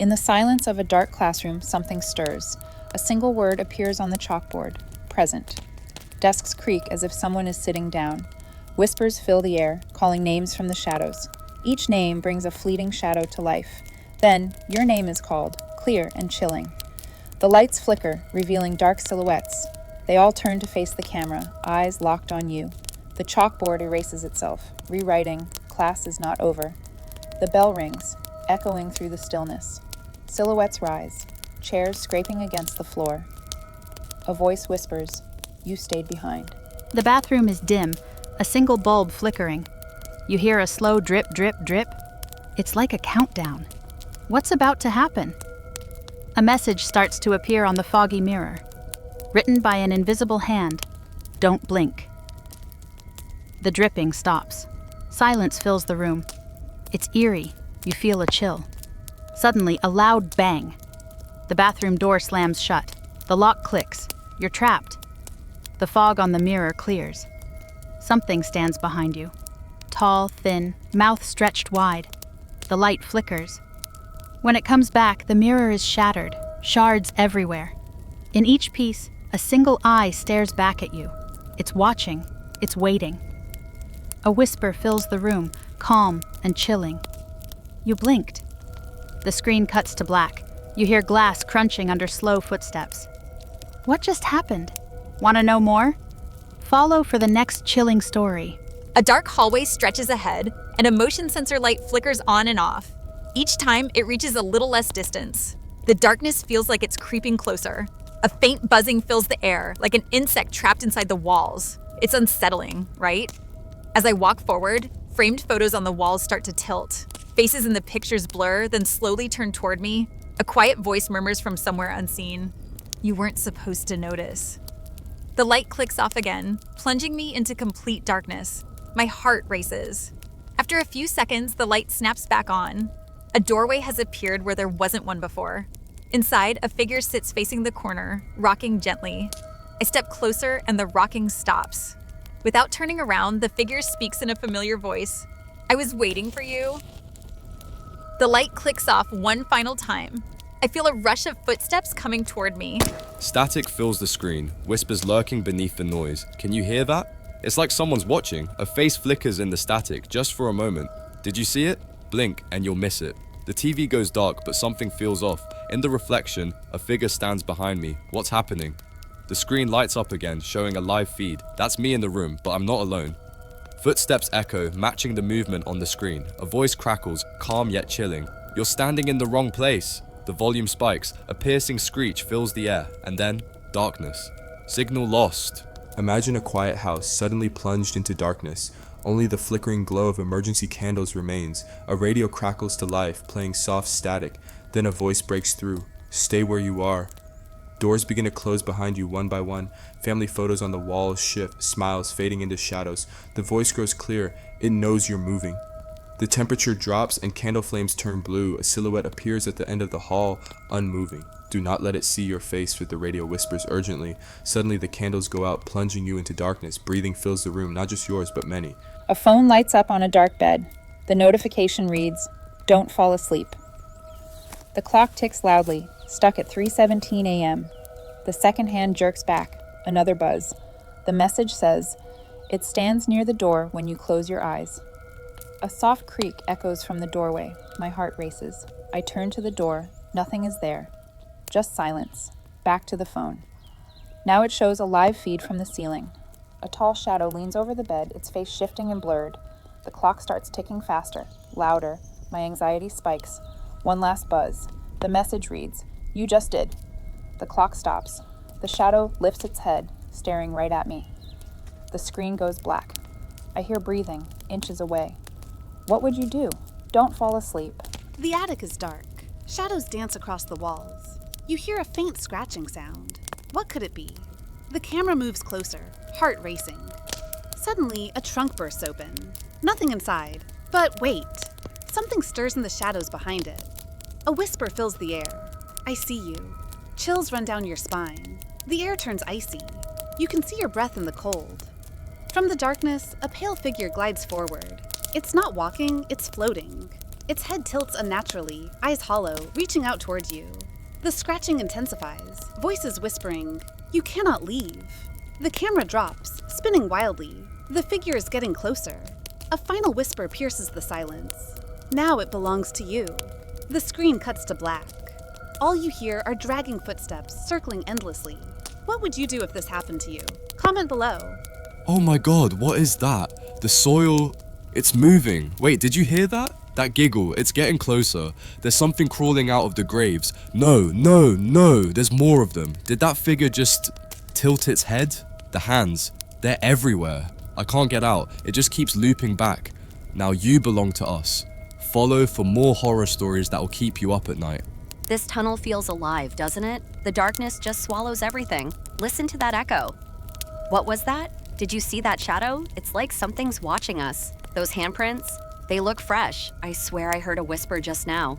In the silence of a dark classroom, something stirs. A single word appears on the chalkboard. Present. Desks creak as if someone is sitting down. Whispers fill the air, calling names from the shadows. Each name brings a fleeting shadow to life. Then, your name is called, clear and chilling. The lights flicker, revealing dark silhouettes. They all turn to face the camera, eyes locked on you. The chalkboard erases itself, rewriting, class is not over. The bell rings, echoing through the stillness. Silhouettes rise, chairs scraping against the floor. A voice whispers, you stayed behind. The bathroom is dim, a single bulb flickering. You hear a slow drip, drip, drip. It's like a countdown. What's about to happen? A message starts to appear on the foggy mirror. Written by an invisible hand. Don't blink. The dripping stops. Silence fills the room. It's eerie. You feel a chill. Suddenly, a loud bang. The bathroom door slams shut. The lock clicks. You're trapped. The fog on the mirror clears. Something stands behind you. Tall, thin, mouth stretched wide. The light flickers. When it comes back, the mirror is shattered, shards everywhere. In each piece, a single eye stares back at you. It's watching. It's waiting. A whisper fills the room, calm and chilling. You blinked. The screen cuts to black. You hear glass crunching under slow footsteps. What just happened? Want to know more? Follow for the next chilling story. A dark hallway stretches ahead, and a motion sensor light flickers on and off. Each time, it reaches a little less distance. The darkness feels like it's creeping closer. A faint buzzing fills the air, like an insect trapped inside the walls. It's unsettling, right? As I walk forward, framed photos on the walls start to tilt. Faces in the pictures blur, then slowly turn toward me. A quiet voice murmurs from somewhere unseen. You weren't supposed to notice. The light clicks off again, plunging me into complete darkness. My heart races. After a few seconds, the light snaps back on. A doorway has appeared where there wasn't one before. Inside, a figure sits facing the corner, rocking gently. I step closer and the rocking stops. Without turning around, the figure speaks in a familiar voice. I was waiting for you. The light clicks off one final time. I feel a rush of footsteps coming toward me. Static fills the screen, whispers lurking beneath the noise. Can you hear that? It's like someone's watching. A face flickers in the static, just for a moment. Did you see it? Blink and you'll miss it. The TV goes dark, but something feels off. In the reflection, a figure stands behind me. What's happening? The screen lights up again, showing a live feed. That's me in the room, but I'm not alone. Footsteps echo, matching the movement on the screen. A voice crackles, calm yet chilling. You're standing in the wrong place. The volume spikes, a piercing screech fills the air, and then, darkness. Signal lost. Imagine a quiet house suddenly plunged into darkness. Only the flickering glow of emergency candles remains. A radio crackles to life, playing soft static. Then a voice breaks through. Stay where you are. Doors begin to close behind you one by one. Family photos on the walls shift, smiles fading into shadows. The voice grows clear. It knows you're moving. The temperature drops and candle flames turn blue. A silhouette appears at the end of the hall, unmoving. Do not let it see your face, the radio whispers urgently. Suddenly the candles go out, plunging you into darkness. Breathing fills the room, not just yours, but many. A phone lights up on a dark bed. The notification reads, "Don't fall asleep." The clock ticks loudly, stuck at 3:17 a.m. The second hand jerks back, another buzz. The message says, "It stands near the door when you close your eyes." A soft creak echoes from the doorway. My heart races. I turn to the door. Nothing is there. Just silence. Back to the phone. Now it shows a live feed from the ceiling. A tall shadow leans over the bed, its face shifting and blurred. The clock starts ticking faster, louder. My anxiety spikes. One last buzz. The message reads, "You just did." The clock stops. The shadow lifts its head, staring right at me. The screen goes black. I hear breathing, inches away. What would you do? Don't fall asleep. The attic is dark. Shadows dance across the walls. You hear a faint scratching sound. What could it be? The camera moves closer, heart racing. Suddenly, a trunk bursts open. Nothing inside. But wait. Something stirs in the shadows behind it. A whisper fills the air. I see you. Chills run down your spine. The air turns icy. You can see your breath in the cold. From the darkness, a pale figure glides forward. It's not walking, it's floating. Its head tilts unnaturally, eyes hollow, reaching out towards you. The scratching intensifies, voices whispering, "You cannot leave." The camera drops, spinning wildly. The figure is getting closer. A final whisper pierces the silence. Now it belongs to you. The screen cuts to black. All you hear are dragging footsteps, circling endlessly. What would you do if this happened to you? Comment below. Oh my god, what is that? The soil, it's moving. Wait, did you hear that? That giggle, it's getting closer. There's something crawling out of the graves. No, there's more of them. Did that figure just tilt its head? The hands, they're everywhere. I can't get out, it just keeps looping back. Now you belong to us. Follow for more horror stories that will keep you up at night. This tunnel feels alive, doesn't it? The darkness just swallows everything. Listen to that echo. What was that? Did you see that shadow? It's like something's watching us. Those handprints, they look fresh. I swear I heard a whisper just now.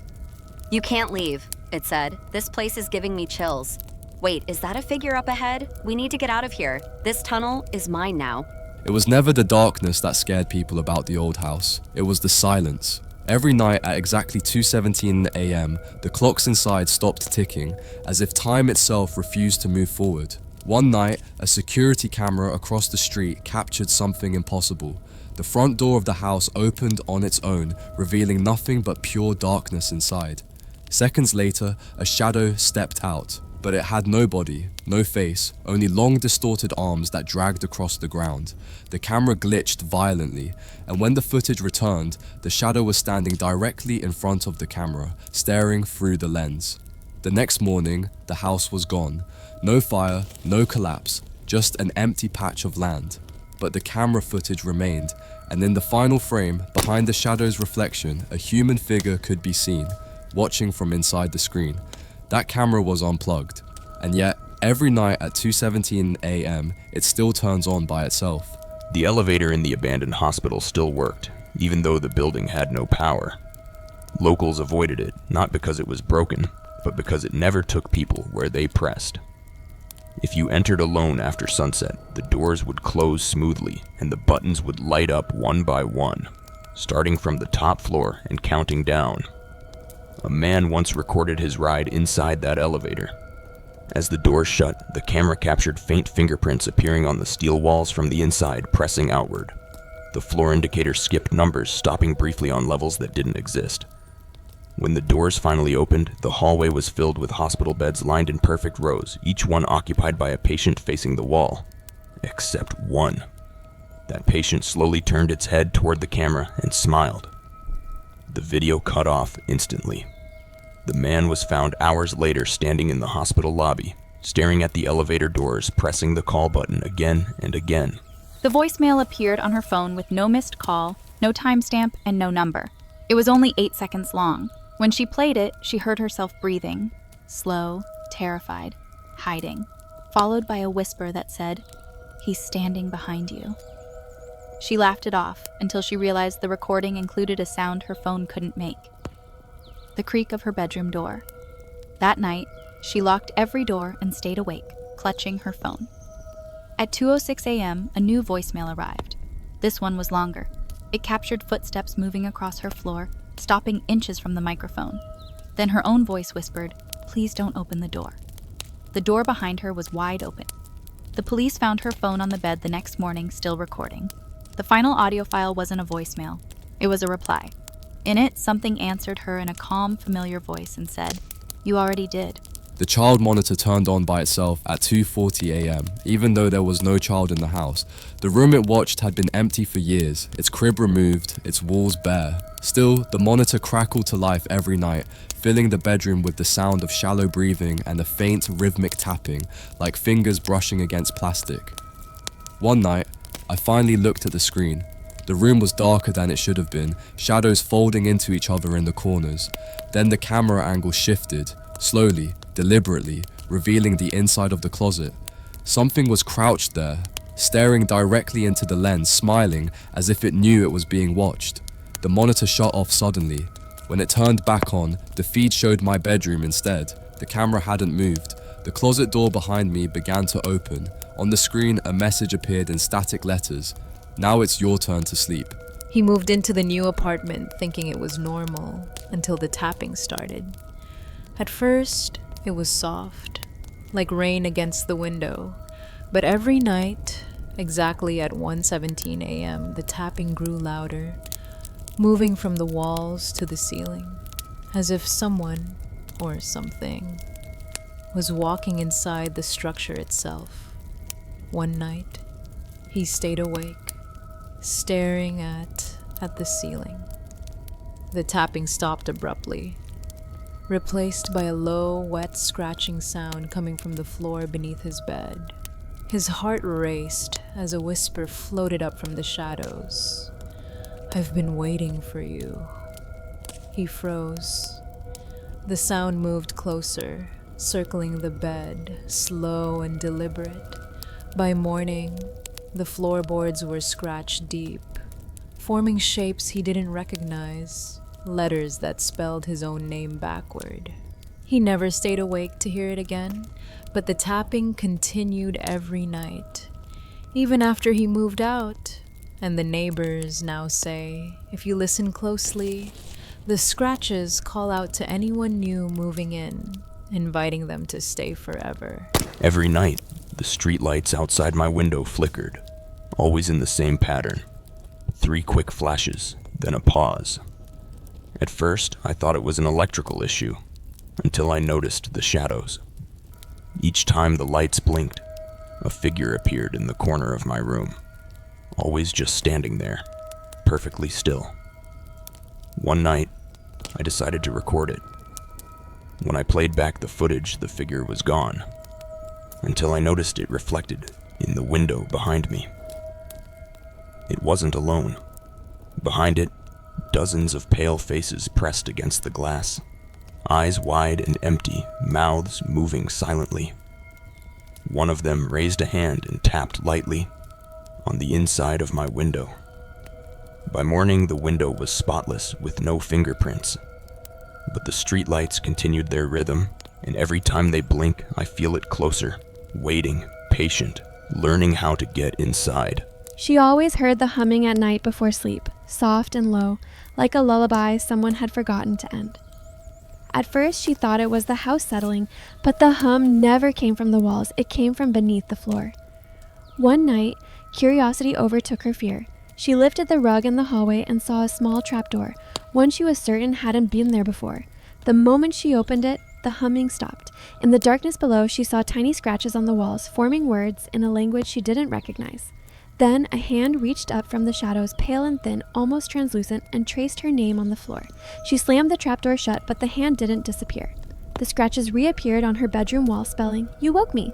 "You can't leave," it said. "This place is giving me chills." Wait, is that a figure up ahead? We need to get out of here. This tunnel is mine now. It was never the darkness that scared people about the old house. It was the silence. Every night at exactly 2:17 a.m., the clocks inside stopped ticking, as if time itself refused to move forward. One night, a security camera across the street captured something impossible. The front door of the house opened on its own, revealing nothing but pure darkness inside. Seconds later, a shadow stepped out, but it had no body, no face, only long distorted arms that dragged across the ground. The camera glitched violently, and when the footage returned, the shadow was standing directly in front of the camera, staring through the lens. The next morning, the house was gone. No fire, no collapse, just an empty patch of land. But the camera footage remained, and in the final frame, behind the shadow's reflection, a human figure could be seen, watching from inside the screen. That camera was unplugged, and yet, every night at 2:17 a.m., it still turns on by itself. The elevator in the abandoned hospital still worked, even though the building had no power. Locals avoided it, not because it was broken, but because it never took people where they pressed. If you entered alone after sunset, the doors would close smoothly, and the buttons would light up one by one, starting from the top floor and counting down. A man once recorded his ride inside that elevator. As the doors shut, the camera captured faint fingerprints appearing on the steel walls from the inside, pressing outward. The floor indicator skipped numbers, stopping briefly on levels that didn't exist. When the doors finally opened, the hallway was filled with hospital beds lined in perfect rows, each one occupied by a patient facing the wall. Except one. That patient slowly turned its head toward the camera and smiled. The video cut off instantly. The man was found hours later standing in the hospital lobby, staring at the elevator doors, pressing the call button again and again. The voicemail appeared on her phone with no missed call, no timestamp, and no number. It was only 8 seconds long. When she played it, she heard herself breathing, slow, terrified, hiding, followed by a whisper that said, "He's standing behind you." She laughed it off until she realized the recording included a sound her phone couldn't make. The creak of her bedroom door. That night, she locked every door and stayed awake, clutching her phone. At 2:06 a.m., a new voicemail arrived. This one was longer. It captured footsteps moving across her floor, stopping inches from the microphone. Then her own voice whispered, "Please don't open the door." The door behind her was wide open. The police found her phone on the bed the next morning, still recording. The final audio file wasn't a voicemail. It was a reply. In it, something answered her in a calm, familiar voice and said, "You already did." The child monitor turned on by itself at 2:40 a.m., even though there was no child in the house. The room it watched had been empty for years, its crib removed, its walls bare. Still, the monitor crackled to life every night, filling the bedroom with the sound of shallow breathing and a faint rhythmic tapping, like fingers brushing against plastic. One night, I finally looked at the screen. The room was darker than it should have been, shadows folding into each other in the corners. Then the camera angle shifted, slowly, deliberately, revealing the inside of the closet. Something was crouched there, staring directly into the lens, smiling as if it knew it was being watched. The monitor shut off suddenly. When it turned back on, the feed showed my bedroom instead. The camera hadn't moved. The closet door behind me began to open. On the screen, a message appeared in static letters. "Now it's your turn to sleep. He moved into the new apartment thinking it was normal until the tapping started. At first, it was soft, like rain against the window, but every night, exactly at 1:17 a.m., the tapping grew louder, moving from the walls to the ceiling, as if someone, or something, was walking inside the structure itself. One night, he stayed awake, staring at the ceiling. The tapping stopped abruptly, replaced by a low, wet scratching sound coming from the floor beneath his bed. His heart raced as a whisper floated up from the shadows. "I've been waiting for you." He froze. The sound moved closer, circling the bed, slow and deliberate. By morning, the floorboards were scratched deep, forming shapes he didn't recognize, letters that spelled his own name backward. He never stayed awake to hear it again, but the tapping continued every night, even after he moved out. And the neighbors now say, if you listen closely, the scratches call out to anyone new moving in, inviting them to stay forever. Every night, the streetlights outside my window flickered, always in the same pattern. 3 quick flashes, then a pause. At first, I thought it was an electrical issue, until I noticed the shadows. Each time the lights blinked, a figure appeared in the corner of my room, always just standing there, perfectly still. One night, I decided to record it. When I played back the footage, the figure was gone, until I noticed it reflected in the window behind me. It wasn't alone. Behind it, dozens of pale faces pressed against the glass, eyes wide and empty, mouths moving silently. One of them raised a hand and tapped lightly on the inside of my window. By morning, the window was spotless with no fingerprints, but the streetlights continued their rhythm, and every time they blink, I feel it closer, waiting, patient, learning how to get inside. She always heard the humming at night before sleep, soft and low, like a lullaby someone had forgotten to end. At first, she thought it was the house settling, but the hum never came from the walls, it came from beneath the floor. One night, curiosity overtook her fear. She lifted the rug in the hallway and saw a small trapdoor, one she was certain hadn't been there before. The moment she opened it, the humming stopped. In the darkness below, she saw tiny scratches on the walls, forming words in a language she didn't recognize. Then a hand reached up from the shadows, pale and thin, almost translucent, and traced her name on the floor. She slammed the trapdoor shut, but the hand didn't disappear. The scratches reappeared on her bedroom wall, spelling, "You woke me."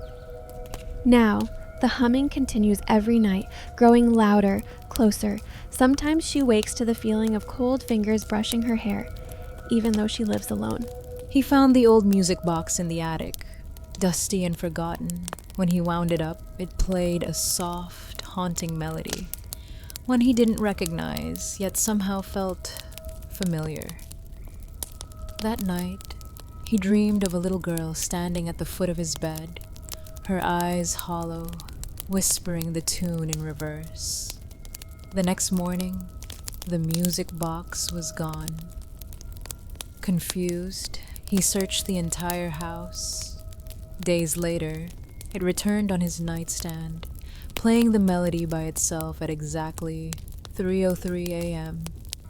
Now, the humming continues every night, growing louder, closer. Sometimes she wakes to the feeling of cold fingers brushing her hair, even though she lives alone. He found the old music box in the attic, dusty and forgotten. When he wound it up, it played a soft, haunting melody, one he didn't recognize, yet somehow felt familiar. That night, he dreamed of a little girl standing at the foot of his bed, her eyes hollow, whispering the tune in reverse. The next morning, the music box was gone. Confused, he searched the entire house. Days later, it returned on his nightstand, playing the melody by itself at exactly 3:03 a.m.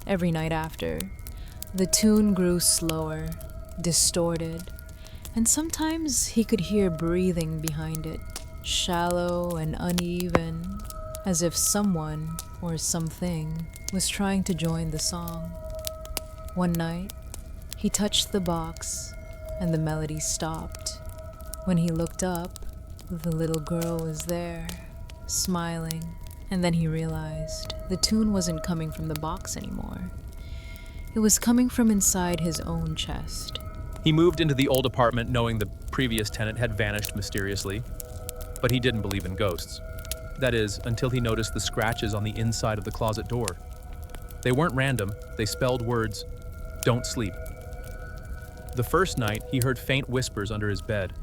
every night after. The tune grew slower, distorted, and sometimes he could hear breathing behind it, shallow and uneven, as if someone or something was trying to join the song. One night, he touched the box, and the melody stopped. When he looked up, the little girl was there, smiling, and then he realized the tune wasn't coming from the box anymore. It was coming from inside his own chest. He moved into the old apartment knowing the previous tenant had vanished mysteriously, but he didn't believe in ghosts. That is, until he noticed the scratches on the inside of the closet door. They weren't random, they spelled words, "Don't sleep." The first night, he heard faint whispers under his bed,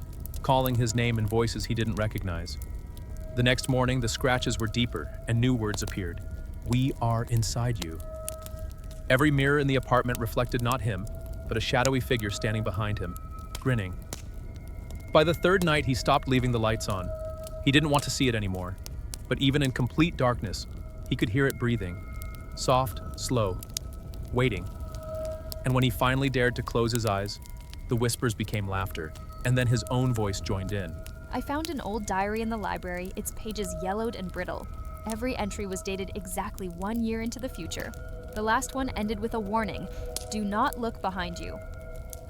calling his name in voices he didn't recognize. The next morning, the scratches were deeper, and new words appeared. "We are inside you." Every mirror in the apartment reflected not him, but a shadowy figure standing behind him, grinning. By the third night, he stopped leaving the lights on. He didn't want to see it anymore, but even in complete darkness, he could hear it breathing, soft, slow, waiting. And when he finally dared to close his eyes, the whispers became laughter, and then his own voice joined in. I found an old diary in the library, its pages yellowed and brittle. Every entry was dated exactly 1 year into the future. The last one ended with a warning, "Do not look behind you."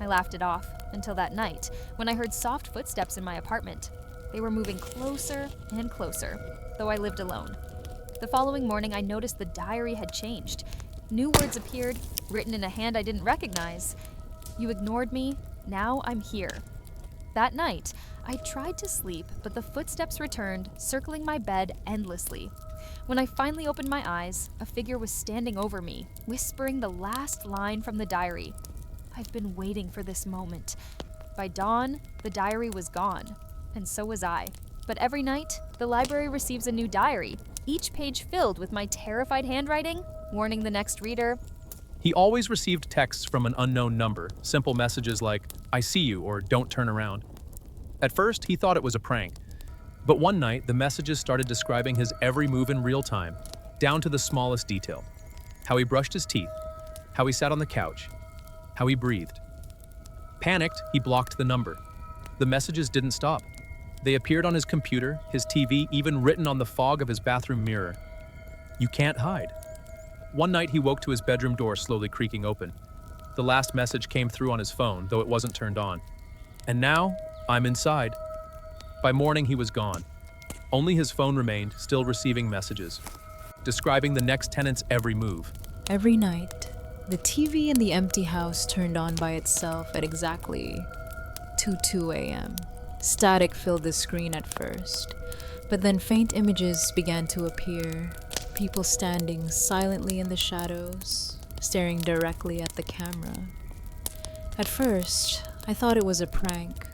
I laughed it off, until that night, when I heard soft footsteps in my apartment. They were moving closer and closer, though I lived alone. The following morning, I noticed the diary had changed. New words appeared, written in a hand I didn't recognize. "You ignored me, now I'm here." That night, I tried to sleep, but the footsteps returned, circling my bed endlessly. When I finally opened my eyes, a figure was standing over me, whispering the last line from the diary. I've been waiting for this moment. By dawn, the diary was gone, and so was I. But every night, the library receives a new diary, each page filled with my terrified handwriting, warning the next reader. He always received texts from an unknown number, simple messages like, "I see you," or "Don't turn around." At first, he thought it was a prank. But one night, the messages started describing his every move in real time, down to the smallest detail. How he brushed his teeth, how he sat on the couch, how he breathed. Panicked, he blocked the number. The messages didn't stop. They appeared on his computer, his TV, even written on the fog of his bathroom mirror. "You can't hide." One night, he woke to his bedroom door slowly creaking open. The last message came through on his phone, though it wasn't turned on. "And now, I'm inside." By morning, he was gone. Only his phone remained, still receiving messages, describing the next tenant's every move. Every night, the TV in the empty house turned on by itself at exactly 2:02 a.m. Static filled the screen at first, but then faint images began to appear. People standing silently in the shadows, staring directly at the camera. At first, I thought it was a prank,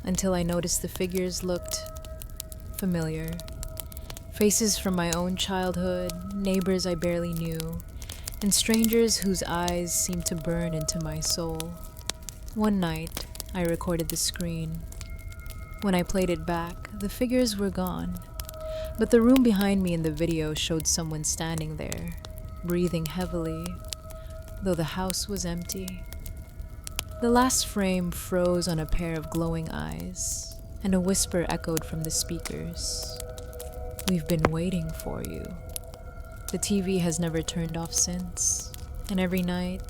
until I noticed the figures looked familiar. Faces from my own childhood, neighbors I barely knew, and strangers whose eyes seemed to burn into my soul. One night, I recorded the screen. When I played it back, the figures were gone, but the room behind me in the video showed someone standing there, breathing heavily, though the house was empty. The last frame froze on a pair of glowing eyes, and a whisper echoed from the speakers. "We've been waiting for you." The TV has never turned off since, and every night,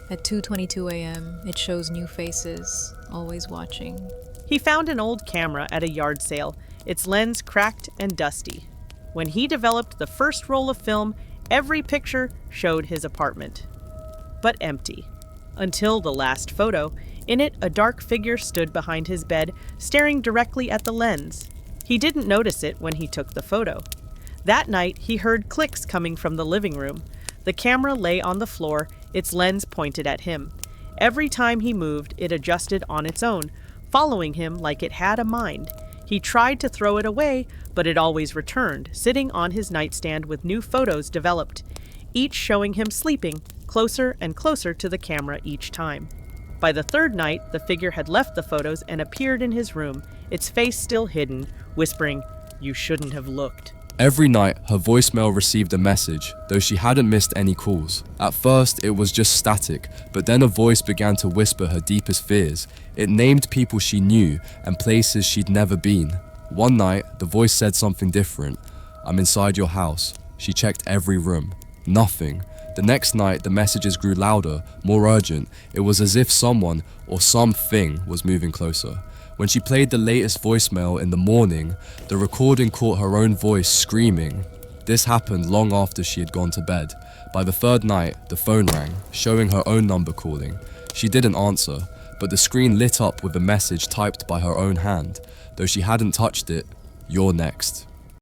at 2:22 a.m., it shows new faces, always watching. He found an old camera at a yard sale, its lens cracked and dusty. When he developed the first roll of film, every picture showed his apartment, but empty. Until the last photo. In it, a dark figure stood behind his bed, staring directly at the lens. He didn't notice it when he took the photo. That night, he heard clicks coming from the living room. The camera lay on the floor, its lens pointed at him. Every time he moved, it adjusted on its own, following him like it had a mind. He tried to throw it away, but it always returned, sitting on his nightstand with new photos developed, each showing him sleeping, closer and closer to the camera each time. By the third night, the figure had left the photos and appeared in his room, its face still hidden, whispering, "You shouldn't have looked." Every night, her voicemail received a message, though she hadn't missed any calls. At first, it was just static, but then a voice began to whisper her deepest fears. It named people she knew and places she'd never been. One night, the voice said something different. "I'm inside your house." She checked every room. Nothing. The next night, the messages grew louder, more urgent. It was as if someone or something was moving closer. When she played the latest voicemail in the morning, the recording caught her own voice screaming. This happened long after she had gone to bed. By the third night, the phone rang, showing her own number calling. She didn't answer, but the screen lit up with a message typed by her own hand. Though she hadn't touched it, "You're next."